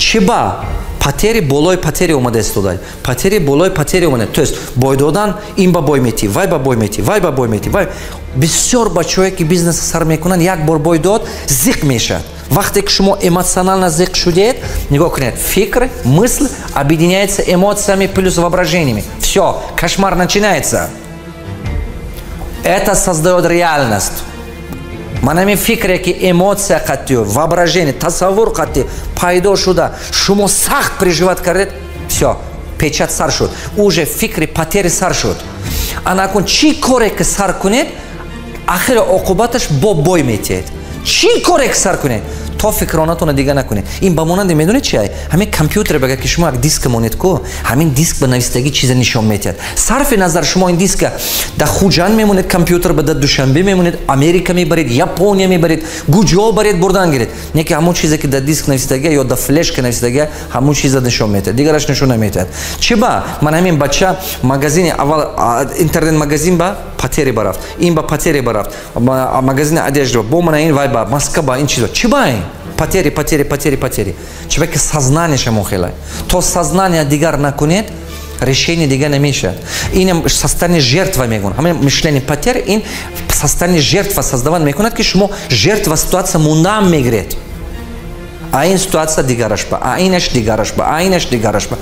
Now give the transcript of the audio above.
чиба патери болой патери омадест додай. Патери болой патери омаде. То есть бой додан, им ба бой мети, вай ба бой мети, вай ба бой мети, вай. Бисёр ба чое ки бизнес сар мекунанд, як бор бой дод, зиқ мешад. Вақте ки шумо эмоционально зиқ шудед, нигоҳ кунед, фикр, мысль объединяется эмоциями плюс воображениями. Все, кошмар начинается. Это создает реальность. Манами фикре ки эмоция қатти, воображение, тасаввур қатти пайдо шуда, шумо сахт переживат кардед, все, печат сар шуд. Уже фикри потери сар шуд. А накун чи коре ки сар кунед, ахири оқубаташ бой метед. Чи коре ки сар кунед, то фикронатуна дига накунед. Ин ба монанди медонед чи ай? Ҳамин компютер бага ки шумо як диск монед ко, ҳамин диск ба навистагӣ чиза нишон метиҳад. Сарфи назар шумо ин диска да Хуҷанд мемонед, компютер ба да Душанбе мемонед, Америка мебаред, Япония мебаред, гуҷо баред бурдан гиред. Не ки ҳамон чизе ки да диск навистагӣ ё да флешка навистагӣ ҳамон чиза нишон метиҳад. Дигараш нишон наметиҳад. Чи ба ман ҳамин бача магазини аввал интернет магазин ба патери барафт, ин ба патери барафт, магазини одежда бо мана ин вай ба маска ба ин чизо. Чи ба ин? Потери. Человек сознание шамон хелай. То сознание дигар накунет, решение дигар намешает. Ин состояние жертвы мегун. Хаме мышление потери, ин состояние жертвы создаван мекунет, ки шумо жертва ситуация мундам мегрет. А ин ситуация дигарашба, а инаш дигарашба.